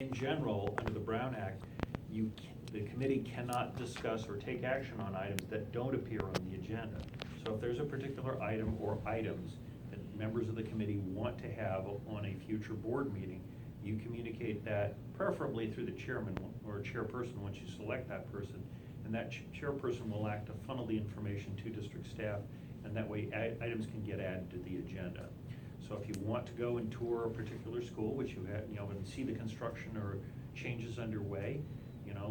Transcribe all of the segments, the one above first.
In general, under the Brown Act, the committee cannot discuss or take action on items that don't appear on the agenda. So if there's a particular item or items that members of the committee want to have on a future board meeting, you communicate that preferably through the chairman or chairperson once you select that person, and that chairperson will act to funnel the information to district staff, and that way items can get added to the agenda. So if you want to go and tour a particular school, which you have, and see the construction or changes underway,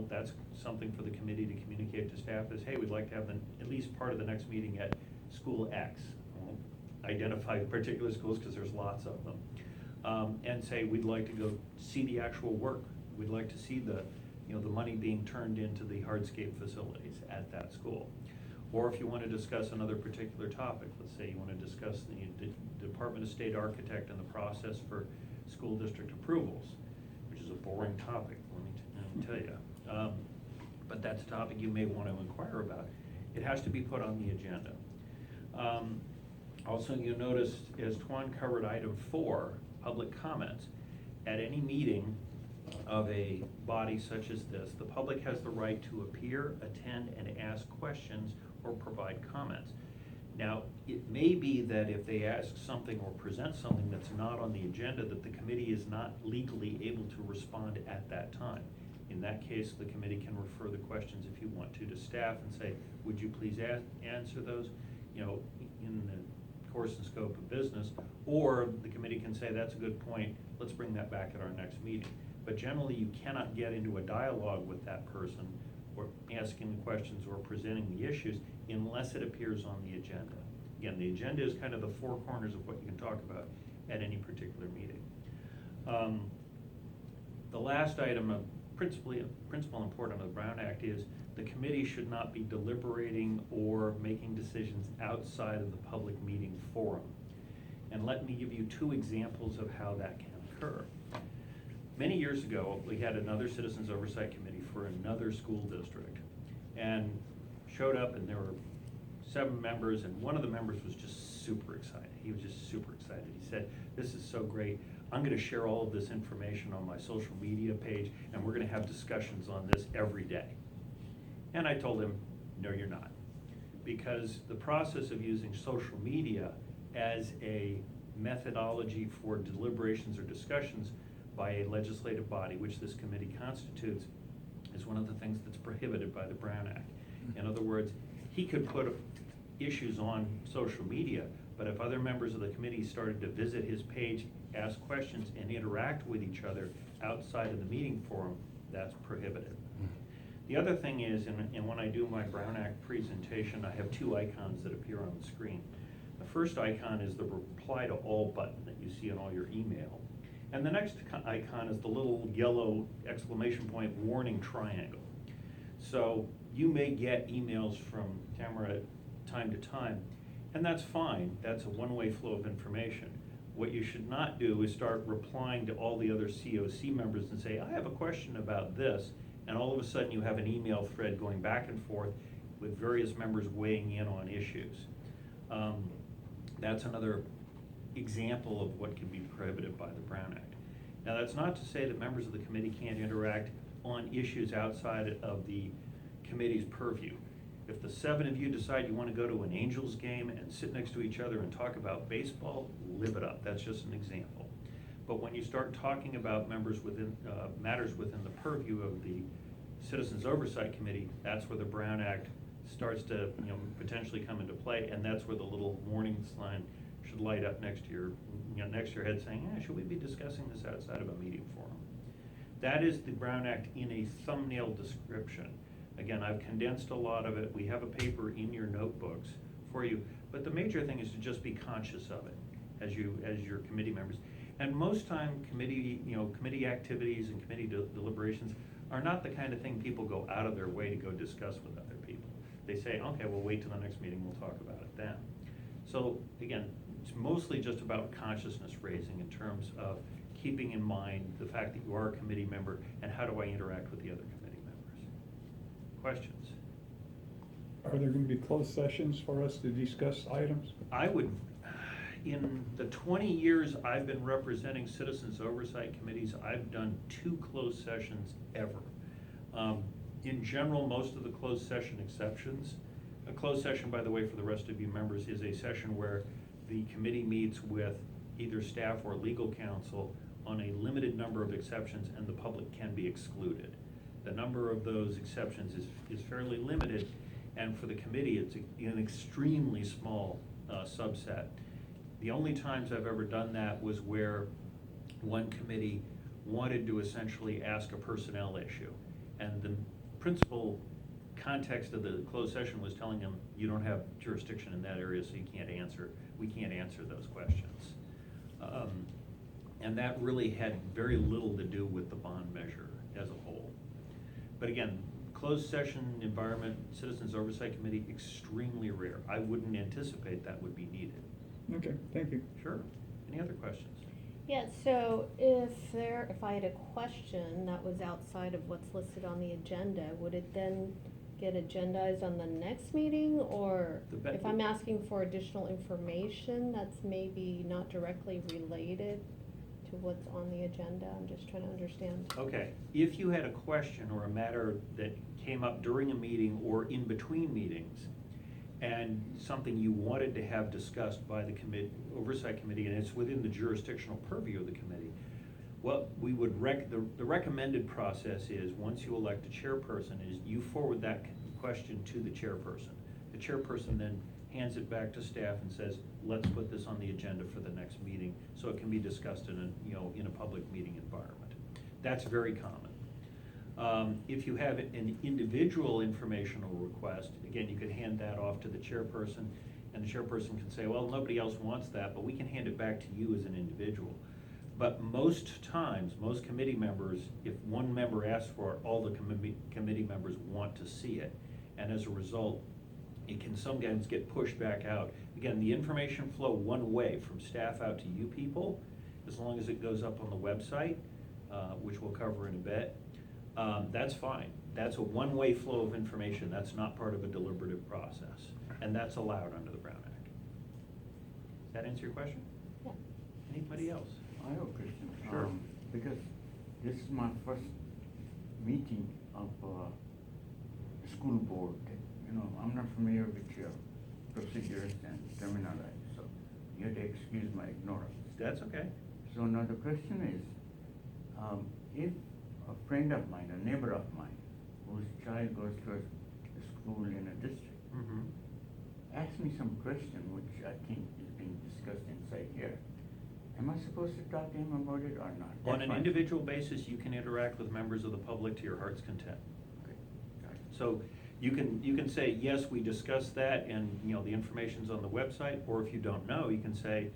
that's something for the committee to communicate to staff is, hey, we'd like to have at least part of the next meeting at school X. I won't identify particular schools because there's lots of them. And say, we'd like to go see the actual work. We'd like to see the money being turned into the hardscape facilities at that school. Or if you want to discuss another particular topic, let's say you want to discuss the Department of State architect and the process for school district approvals, which is a boring topic, let me tell you. But that's a topic you may want to inquire about. It has to be put on the agenda. Also, you'll notice, as Tuan covered item 4, public comments. At any meeting of a body such as this, the public has the right to appear, attend, and ask questions or provide comments. Now, it may be that if they ask something or present something that's not on the agenda, that the committee is not legally able to respond at that time. In that case, the committee can refer the questions, if you want to staff and say, would you please answer those, in the course and scope of business, or the committee can say, that's a good point, let's bring that back at our next meeting. But generally, you cannot get into a dialogue with that person or asking the questions or presenting the issues unless it appears on the agenda. Again, the agenda is kind of the four corners of what you can talk about at any particular meeting. The last item of principal important of the Brown Act is the committee should not be deliberating or making decisions outside of the public meeting forum. And let me give you 2 examples of how that can occur. Many years ago, we had another Citizens Oversight Committee for another school district, and showed up, and there were 7 members, and one of the members was just super excited. He was just super excited. He said, this is so great. I'm going to share all of this information on my social media page, and we're going to have discussions on this every day. And I told him, no, you're not. Because the process of using social media as a methodology for deliberations or discussions by a legislative body, which this committee constitutes, is one of the things that's prohibited by the Brown Act. In other words, he could put issues on social media, but if other members of the committee started to visit his page, ask questions, and interact with each other outside of the meeting forum, that's prohibited. The other thing is, and when I do my Brown Act presentation, I have 2 icons that appear on the screen. The first icon is the reply to all button that you see in all your email. And the next icon is the little yellow exclamation point warning triangle. So you may get emails from Tamara time to time, and that's fine. That's a one-way flow of information. What you should not do is start replying to all the other COC members and say, I have a question about this, and all of a sudden you have an email thread going back and forth with various members weighing in on issues. That's another example of what can be prohibited by the Brown Act. Now, that's not to say that members of the committee can't interact on issues outside of the committee's purview. If the 7 of you decide you want to go to an Angels game and sit next to each other and talk about baseball, live it up. That's just an example. But when you start talking about matters within the purview of the Citizens Oversight Committee, that's where the Brown Act starts to potentially come into play, and that's where the little warning sign should light up next to your head saying, should we be discussing this outside of a meeting forum? That is the Brown Act in a thumbnail description. Again, I've condensed a lot of it. We have a paper in your notebooks for you, but the major thing is to just be conscious of it as your committee members. And most time committee activities and committee deliberations are not the kind of thing people go out of their way to go discuss with other people. They say, okay, we'll wait till the next meeting, we'll talk about it then. So again, it's mostly just about consciousness raising in terms of keeping in mind the fact that you are a committee member and how do I interact with the other committee members. Questions? Are there going to be closed sessions for us to discuss items? I would, In the 20 years I've been representing citizens oversight committees, I've done 2 closed sessions ever. In general, most of the closed session exceptions, a closed session, by the way, for the rest of you members, is a session where the committee meets with either staff or legal counsel on a limited number of exceptions, and the public can be excluded. The number of those exceptions is fairly limited, and for the committee, it's an extremely small subset. The only times I've ever done that was where one committee wanted to essentially ask a personnel issue, and the principal context of the closed session was telling them, you don't have jurisdiction in that area, so we can't answer those questions. And that really had very little to do with the bond measure as a whole. But again, closed session environment, Citizens Oversight Committee, extremely rare. I wouldn't anticipate that would be needed. Okay, thank you. Sure. Any other questions? Yeah, so if I had a question that was outside of what's listed on the agenda, would it then get agendized on the next meeting? Or if I'm asking for additional information that's maybe not directly related to what's on the agenda, I'm just trying to understand. Okay, if you had a question or a matter that came up during a meeting or in between meetings, and something you wanted to have discussed by the Oversight Committee, and it's within the jurisdictional purview of the committee, what we would the recommended process is, once you elect a chairperson, is you forward that question to the chairperson. The chairperson then hands it back to staff and says, let's put this on the agenda for the next meeting so it can be discussed in a public meeting environment. That's very common. If you have an individual informational request, again, you could hand that off to the chairperson, and the chairperson can say, well, nobody else wants that, but we can hand it back to you as an individual. But most times, most committee members, if one member asks for it, all the committee members want to see it. And as a result, it can sometimes get pushed back out. Again, the information flow one way from staff out to you people, as long as it goes up on the website, which we'll cover in a bit. That's fine. That's a one-way flow of information. That's not part of a deliberative process, and that's allowed under the Brown Act. Does that answer your question? Yeah. Anybody else? I have a question. Sure. Because this is my first meeting of school board. I'm not familiar with your procedures and terminology, so you have to excuse my ignorance. That's okay. So now the question is, if a friend of mine, a neighbor of mine, whose child goes to a school in a district, asks me some question which I think is being discussed inside here, am I supposed to talk to him about it or not? On an individual basis, you can interact with members of the public to your heart's content. Okay, got it. So you can say, yes, we discussed that, and the information's on the website, or if you don't know, you can say,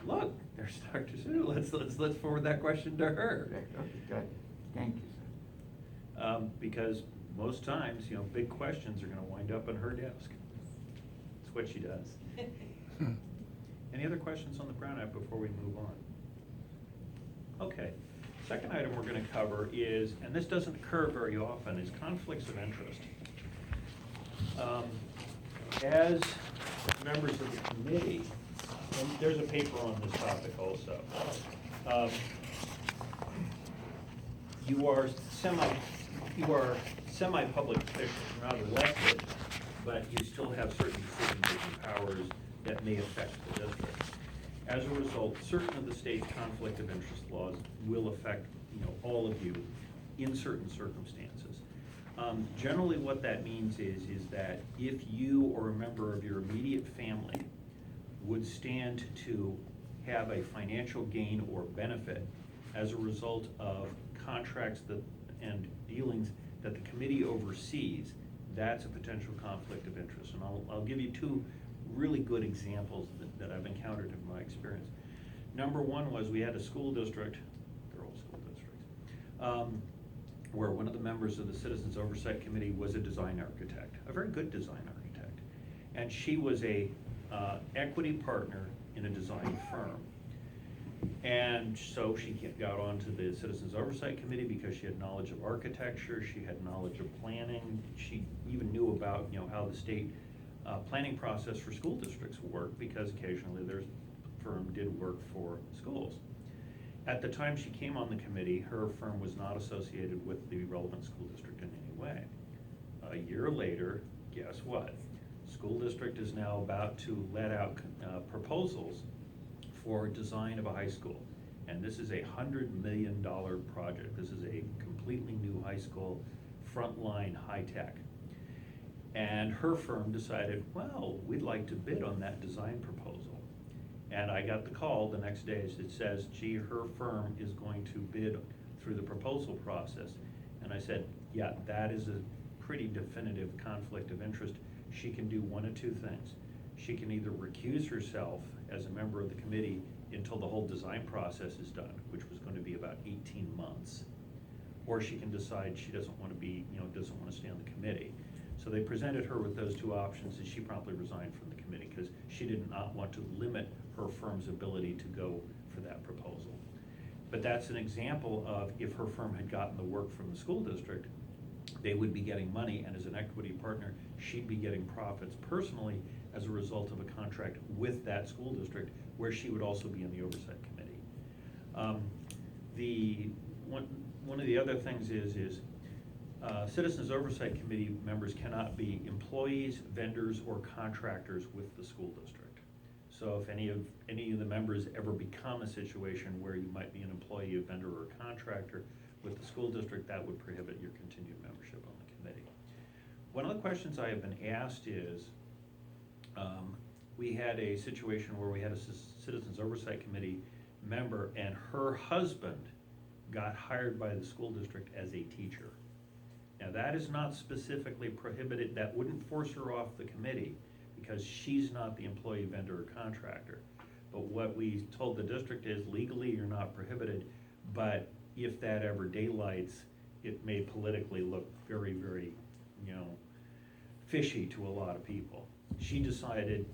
look, there's Dr. Sue, let's forward that question to her. Okay, got it. Thank you, sir. Because most times, big questions are gonna wind up on her desk. That's what she does. Any other questions on the Brown Act before we move on? Okay, second item we're gonna cover is, and this doesn't occur very often, is conflicts of interest. As members of the committee, and there's a paper on this topic also, you are semi-public officials, you're not elected, but you still have certain decision-making powers that may affect the district. As a result, certain of the state's conflict of interest laws will affect, all of you in certain circumstances. Generally what that means is that if you or a member of your immediate family would stand to have a financial gain or benefit as a result of contracts and dealings that the committee oversees, that's a potential conflict of interest. And I'll give you 2 really good examples that I've encountered in my experience. Number one was, we had a school district, they're all school districts, where one of the members of the Citizens Oversight Committee was a design architect, a very good design architect. And she was a equity partner in a design firm. And so she got onto the Citizens Oversight Committee because she had knowledge of architecture, she had knowledge of planning, she even knew about how the state planning process for school districts work, because occasionally there's firm did work for schools. At the time she came on the committee, her firm was not associated with the relevant school district in any way. A year later, guess what? School district is now about to let out proposals for design of a high school. And this is a $100 million project. This is a completely new high school, frontline high tech. And her firm decided, well, we'd like to bid on that design proposal. And I got the call the next day that says, gee, her firm is going to bid through the proposal process. And I said, yeah, that is a pretty definitive conflict of interest. She can do one of two things. She can either recuse herself as a member of the committee until the whole design process is done, which was going to be about 18 months. Or she can decide she doesn't want to be, doesn't want to stay on the committee. So they presented her with those two options, and she promptly resigned from the committee because she did not want to limit her firm's ability to go for that proposal. But that's an example of if her firm had gotten the work from the school district, they would be getting money, and as an equity partner, she'd be getting profits personally as a result of a contract with that school district, where she would also be in the Oversight Committee. One of the other things is Citizens Oversight Committee members cannot be employees, vendors, or contractors with the school district. So if any of the members ever become a situation where you might be an employee, a vendor, or a contractor with the school district, that would prohibit your continued membership on the committee. One of the questions I have been asked is, we had a situation where we had a Citizens Oversight Committee member, and her husband got hired by the school district as a teacher. Now, that is not specifically prohibited. That wouldn't force her off the committee because she's not the employee, vendor, or contractor. But what we told the district is legally you're not prohibited, but if that ever daylights, it may politically look very, very, fishy to a lot of people. She decided,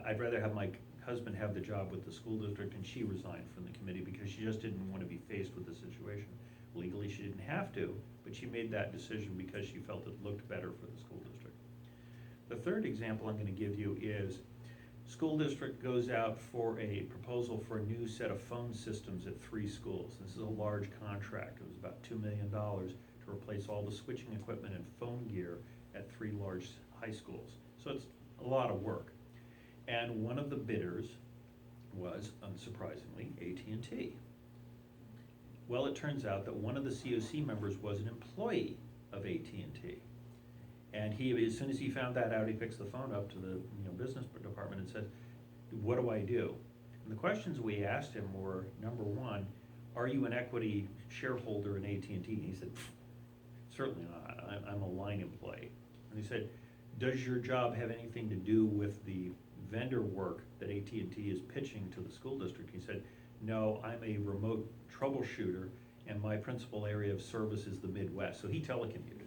I'd rather have my husband have the job with the school district, and she resigned from the committee because she just didn't want to be faced with the situation. Legally, she didn't have to, but she made that decision because she felt it looked better for the school district. The third example I'm going to give you is school district goes out for a proposal for a new set of phone systems at 3 schools. This is a large contract. It was about $2 million to replace all the switching equipment and phone gear at 3 large high schools. So it's a lot of work. And one of the bidders was, unsurprisingly, AT&T. Well, it turns out that one of the COC members was an employee of AT&T. And he, as soon as he found that out, he picks the phone up to the business department and says, what do I do? And the questions we asked him were, number one, are you an equity shareholder in AT&T? And he said, certainly not, I'm a line employee. And he said, does your job have anything to do with the vendor work that AT&T is pitching to the school district? He said, no, I'm a remote troubleshooter, and my principal area of service is the Midwest. So he telecommuted.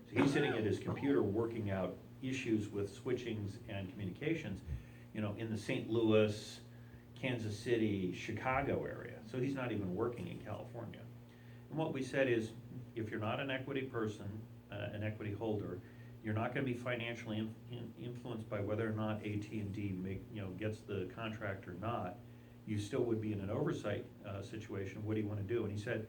So he's sitting at his computer working out issues with switchings and communications, in the St. Louis, Kansas City, Chicago area. So he's not even working in California. And what we said is, if you're not an equity person, an equity holder, you're not going to be financially influenced by whether or not AT&T gets the contract or not. You still would be in an oversight situation. What do you want to do? And he said,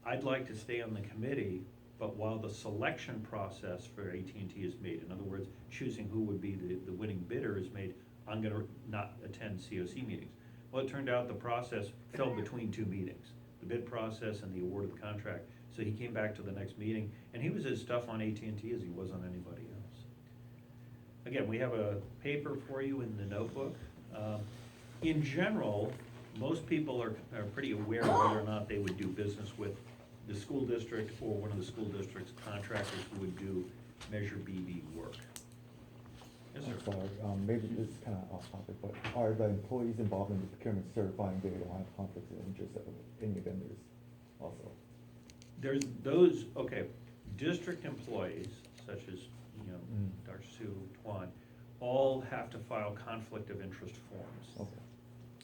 I'd like to stay on the committee, but while the selection process for AT&T is made, in other words, choosing who would be the winning bidder is made, I'm going to not attend COC meetings. Well, it turned out the process fell between 2 meetings, the bid process and the award of the contract. So he came back to the next meeting, and he was as tough on AT&T as he was on anybody else. Again, we have a paper for you in the notebook. In general, most people are pretty aware of whether or not they would do business with the school district or one of the school district's contractors who would do Measure BB work. Yes, sir. I'm sorry, maybe this is kind of off topic, but are the employees involved in the procurement certifying they don't have conflicts of interest of any vendors also? There's those, district employees, such as, Dr. Sue, Tuan, all have to file conflict of interest forms. Okay.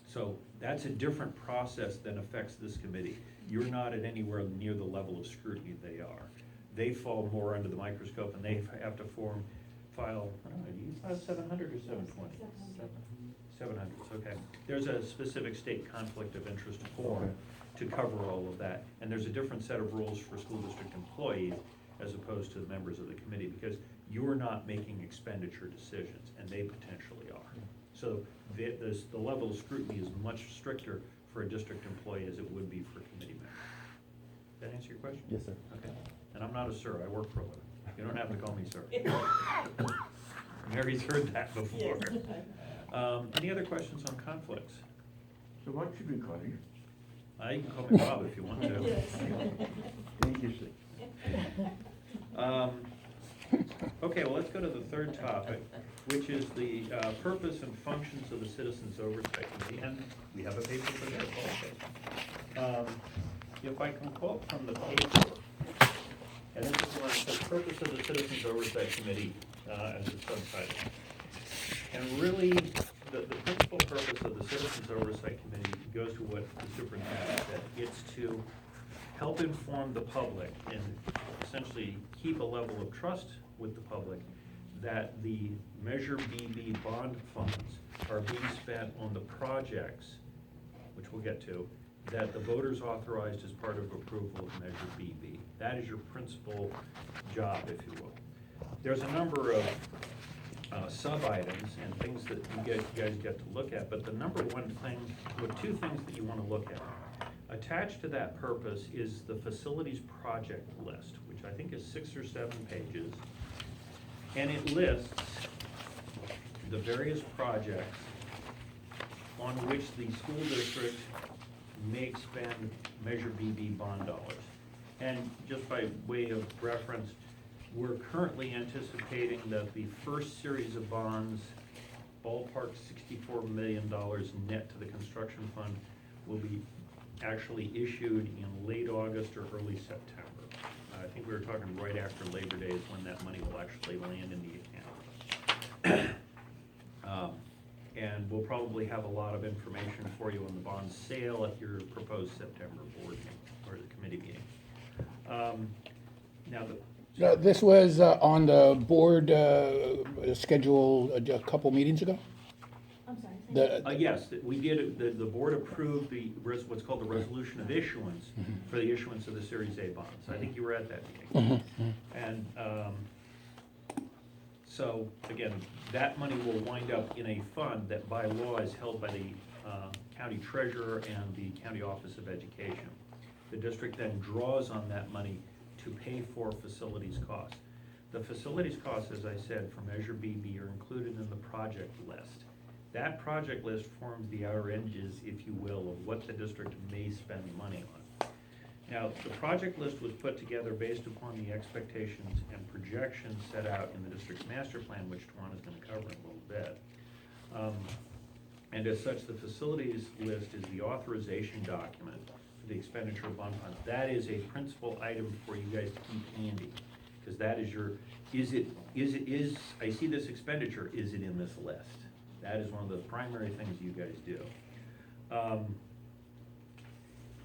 So that's a different process than affects this committee. You're not at anywhere near the level of scrutiny they are. They fall more under the microscope, and they have to file, I don't know, do you file 700 or 720? 700s, okay. There's a specific state conflict of interest form to cover all of that. And there's a different set of rules for school district employees as opposed to the members of the committee, because you're not making expenditure decisions, and they potentially are. So the level of scrutiny is much stricter for a district employee as it would be for committee members. Does that answer your question? Yes, sir. Okay. And I'm not a sir, I work for a living. You don't have to call me sir. Mary's heard that before. Any other questions on conflicts? So what should we call you? You can call me Bob if you want to. Yes. Thank you, sir. Okay, well, let's go to the third topic, which is the purpose and functions of the Citizens Oversight Committee, and we have a paper for that also. If I can quote from the paper, and this is one that says, purpose of the Citizens Oversight Committee, as it's subtitled. And really, the principal purpose of the Citizens Oversight Committee goes to what the superintendent said. It's to help inform the public and essentially keep a level of trust with the public that the Measure BB bond funds are being spent on the projects, which we'll get to, that the voters authorized as part of approval of Measure BB. That is your principal job, if you will. There's a number of sub-items and things that you guys get to look at, but the number one thing, well, two things that you want to look at. Attached to that purpose is the facilities project list, which I think is 6 or 7 pages. And it lists the various projects on which the school district may spend Measure BB bond dollars. And just by way of reference, we're currently anticipating that the first series of bonds, ballpark $64 million net to the construction fund, will be actually issued in late August or early September. I think we were talking right after Labor Day is when that money will actually land in the account. And we'll probably have a lot of information for you on the bond sale at your proposed September board meeting, or the committee meeting. Now, This was on the board schedule a couple meetings ago? I'm sorry. yes, we did, the board approved what's called the resolution of issuance for the issuance of the Series A bonds. I think you were at that meeting. And so, again, that money will wind up in a fund that by law is held by the county treasurer and the county office of education. The district then draws on that money to pay for facilities costs. The facilities costs, as I said, for Measure BB are included in the project list. That project list forms the outer edges, if you will, of what the district may spend money on. Now, the project list was put together based upon the expectations and projections set out in the district's master plan, which Tuan is going to cover in a little bit. And as such, the facilities list is the authorization document for the expenditure of bond funds. That is a principal item for you guys to keep handy, because that is your, I see this expenditure, is it in this list? That is one of the primary things you guys do.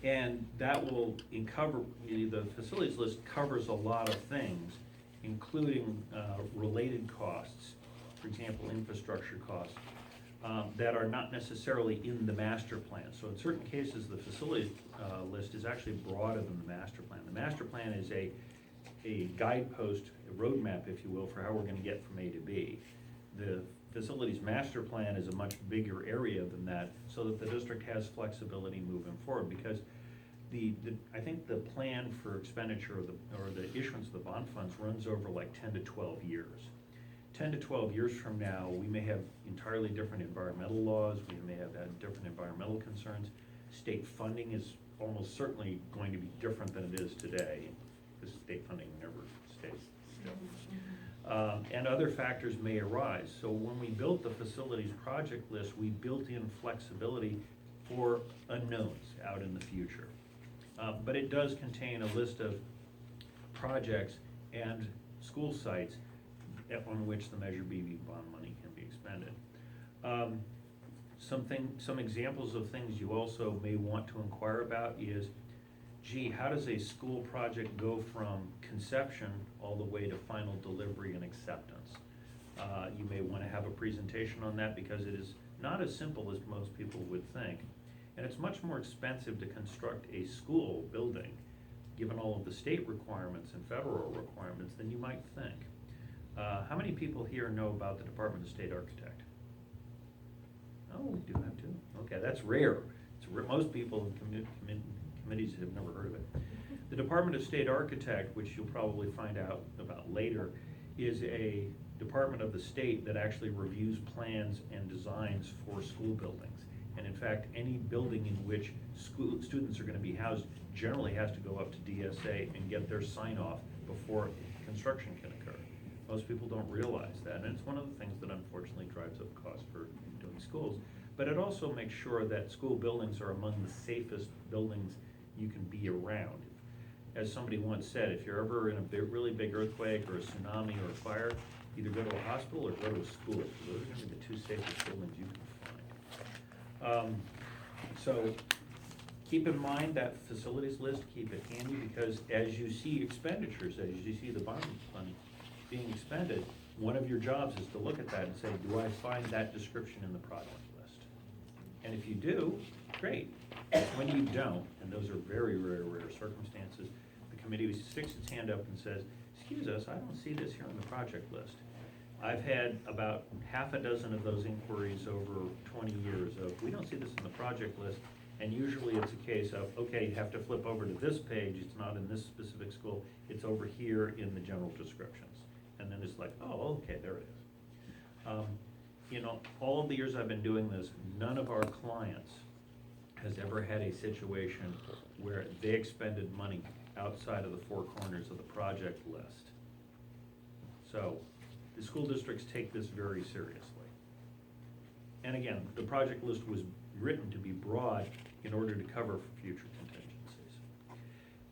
And that will the facilities list covers a lot of things, including related costs, for example, infrastructure costs, that are not necessarily in the master plan. So in certain cases, the facilities list is actually broader than the master plan. The master plan is a guidepost, a roadmap, if you will, for how we're going to get from A to B. The facilities master plan is a much bigger area than that, so that the district has flexibility moving forward, because I think the plan for expenditure or the issuance of the bond funds runs over like 10 to 12 years. 10 to 12 years from now, we may have entirely different environmental laws, we may have had different environmental concerns. State funding is almost certainly going to be different than it is today, because state funding never stays still. And other factors may arise. So when we built the facilities project list, we built in flexibility for unknowns out in the future. But it does contain a list of projects and school sites on which the Measure BB bond money can be expended. Some examples of things you also may want to inquire about is, gee, how does a school project go from conception all the way to final delivery and acceptance? You may want to have a presentation on that, because it is not as simple as most people would think. And it's much more expensive to construct a school building, given all of the state requirements and federal requirements, than you might think. How many people here know about the Department of State Architect? Oh, we do have two. Okay, that's rare. Most people in committees have never heard of it. The Department of State Architect, which you'll probably find out about later, is a department of the state that actually reviews plans and designs for school buildings. And in fact, any building in which students are going to be housed generally has to go up to DSA and get their sign-off before construction can occur. Most people don't realize that, and it's one of the things that unfortunately drives up costs for doing schools. But it also makes sure that school buildings are among the safest buildings you can be around. As somebody once said, if you're ever in a really big earthquake or a tsunami or a fire, either go to a hospital or go to a school. Those are going to be the two safest buildings you can find. So keep in mind that facilities list, keep it handy, because as you see expenditures, as you see the bond money being expended, one of your jobs is to look at that and say, do I find that description in the project list? And if you do, great. When you don't, and those are very rare circumstances, the committee sticks its hand up and says, excuse us, I don't see this here on the project list. I've had about half a dozen of those inquiries over 20 years of, we don't see this in the project list, and usually it's a case of, okay, you have to flip over to this page, it's not in this specific school, it's over here in the general descriptions. And then it's like, oh, okay, there it is. All of the years I've been doing this, none of our clients has ever had a situation where they expended money outside of the four corners of the project list. So the school districts take this very seriously. And again, the project list was written to be broad in order to cover for future contingencies.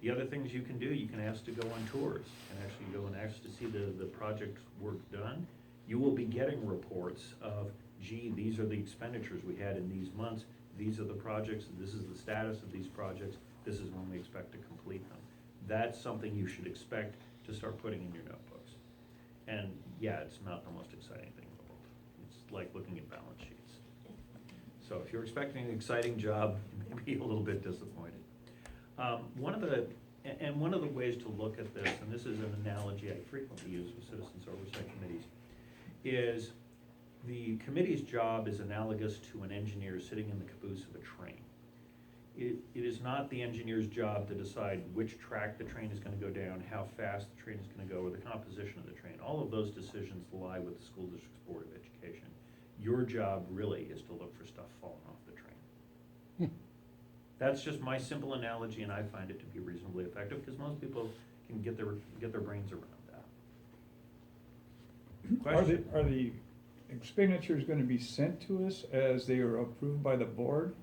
The other things you can do, you can ask to go on tours and actually go and ask to see the project work done. You will be getting reports of, gee, these are the expenditures we had in these months, these are the projects, this is the status of these projects, this is when we expect to complete them. That's something you should expect to start putting in your notebooks. And yeah, it's not the most exciting thing in the world. It's like looking at balance sheets. So if you're expecting an exciting job, you may be a little bit disappointed. One of the ways to look at this, and this is an analogy I frequently use with citizens oversight committees, is the committee's job is analogous to an engineer sitting in the caboose of a train. It is not the engineer's job to decide which track the train is going to go down, how fast the train is going to go, or the composition of the train. All of those decisions lie with the school district's Board of Education. Your job really is to look for stuff falling off the train. That's just my simple analogy, and I find it to be reasonably effective because most people can get their brains around that. Question? Are the expenditures gonna be sent to us as they are approved by the board?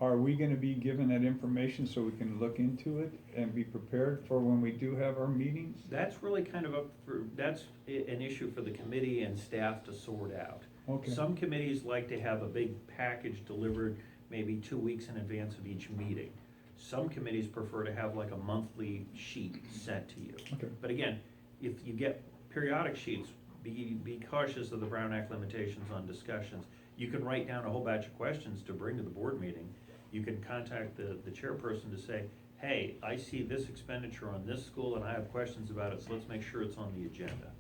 Are we gonna be given that information so we can look into it and be prepared for when we do have our meetings? That's really kind of that's an issue for the committee and staff to sort out. Okay. Some committees like to have a big package delivered maybe 2 weeks in advance of each meeting. Some committees prefer to have like a monthly sheet sent to you. Okay. But again, if you get periodic sheets, be cautious of the Brown Act limitations on discussions. You can write down a whole batch of questions to bring to the board meeting. You can contact the chairperson to say, hey, I see this expenditure on this school and I have questions about it, so let's make sure it's on the agenda.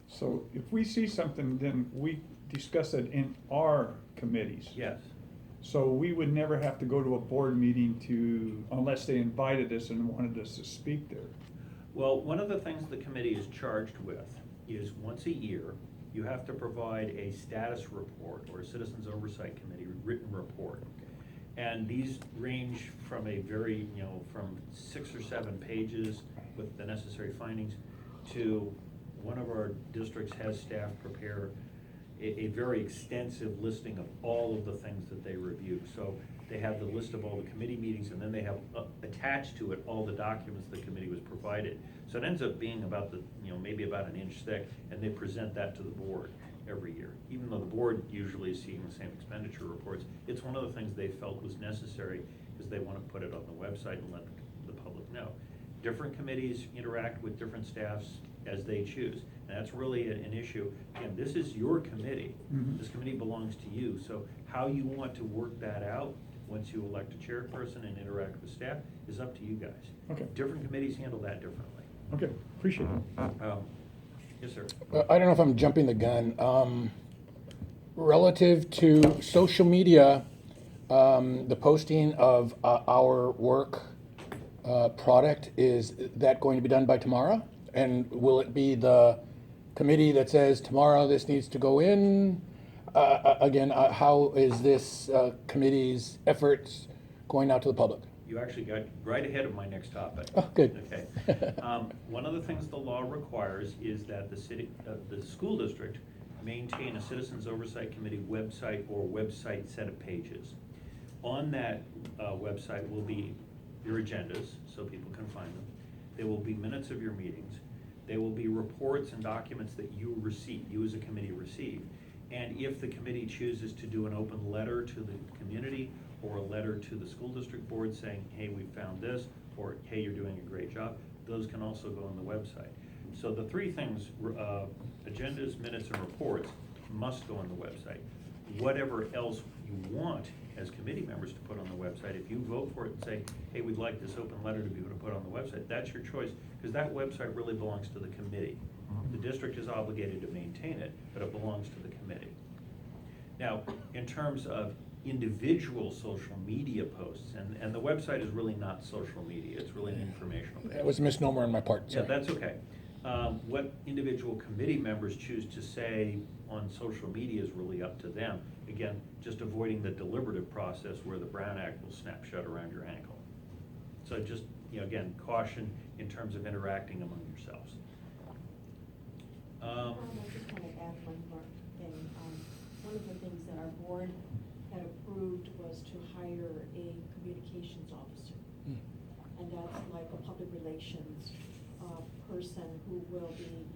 So if we see something, then we discuss it in our committees. Yes. So we would never have to go to a board meeting unless they invited us and wanted us to speak there. Well, one of the things the committee is charged with is once a year, you have to provide a status report or a Citizens Oversight Committee written report. And these range from from 6 or 7 pages with the necessary findings to one of our districts has staff prepare a very extensive listing of all of the things that they review. So they have the list of all the committee meetings, and then they have attached to it all the documents the committee was provided. So it ends up being about maybe about an inch thick, and they present that to the board every year. Even though the board usually is seeing the same expenditure reports, it's one of the things they felt was necessary because they want to put it on the website and let the public know. Different committees interact with different staffs as they choose. And that's really an issue. Again, this is your committee. Mhm. This committee belongs to you. So how you want to work that out, once you elect a chairperson and interact with staff, is up to you guys. Okay. Different committees handle that differently. Okay, appreciate it. Yes, sir. I don't know if I'm jumping the gun. Relative to social media, the posting of our work product, is that going to be done by tomorrow? And will it be the committee that says tomorrow this needs to go in? Again, how is this committee's efforts going out to the public? You actually got right ahead of my next topic. Oh, good. Okay. One of the things the law requires is that the school district maintain a Citizens Oversight Committee website or website set of pages. On that website will be your agendas, so people can find them. There will be minutes of your meetings. There will be reports and documents that you receive, you as a committee receive. And if the committee chooses to do an open letter to the community or a letter to the school district board saying, hey, we found this, or hey, you're doing a great job, those can also go on the website. So the three things, agendas, minutes, and reports, must go on the website. Whatever else you want as committee members to put on the website, if you vote for it and say, hey, we'd like this open letter to be able to put on the website, that's your choice, because that website really belongs to the committee. The district is obligated to maintain it, but it belongs to the committee. Now, in terms of individual social media posts, and the website is really not social media, it's really an informational page. That was a misnomer on my part, Yeah, sorry. that's okay. What individual committee members choose to say on social media is really up to them. Again, just avoiding the deliberative process where the Brown Act will snap shut around your ankle. So just, again, caution in terms of interacting among yourselves. I just want to add one more thing. One of the things that our board had approved was to hire a communications officer. And that's like a public relations person who will be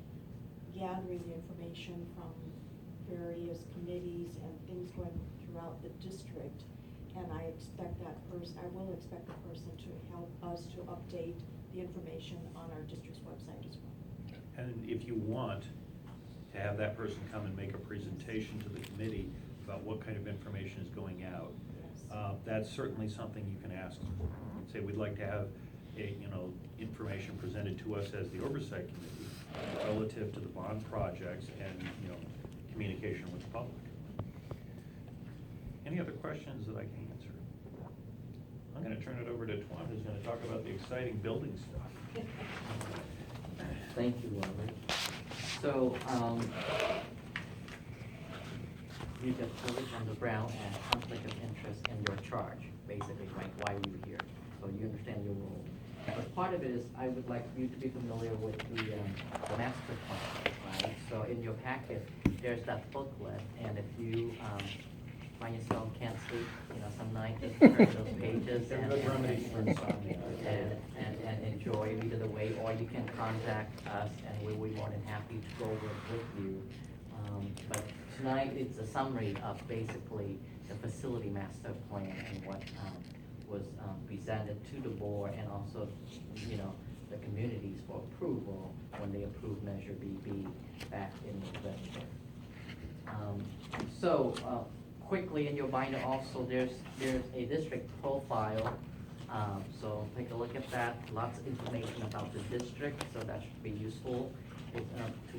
gathering the information from various committees and things going throughout the district. And I expect that person, I will expect the person to help us to update the information on our district's website as well. And if you want to have that person come and make a presentation to the committee about what kind of information is going out, Yes. that's certainly something you can ask for. And say, we'd like to have information presented to us as the Oversight Committee relative to the bond projects and, communication with the public. Any other questions that I can answer? I'm gonna turn it over to Twan, who's gonna talk about the exciting building stuff. Thank you, Robert. So, you just covered on the Brown and conflict of interest in your charge, basically, right, why we were here. So you understand your role. But part of it is, I would like you to be familiar with the master plan, right? So in your packet, there's that booklet, and if you find yourself can't sleep, some night, just turn those pages and enjoy either the way, or you can contact us, and we'll be more than happy to go over it with you. But tonight, it's a summary of basically the facility master plan and what was presented to the board, and also, the communities for approval when they approved Measure BB back in November. Quickly in your binder also, there's a district profile. So take a look at that. Lots of information about the district, so that should be useful to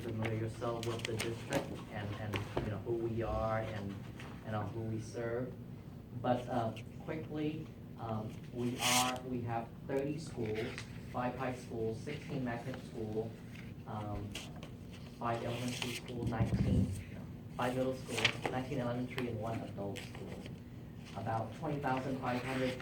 familiar yourself with the district and who we are and who we serve. But quickly, we have 30 schools, 5 high schools, 16 magnet schools, 5 elementary schools, 5 middle schools, 19 elementary, and 1 adult school. About 20,500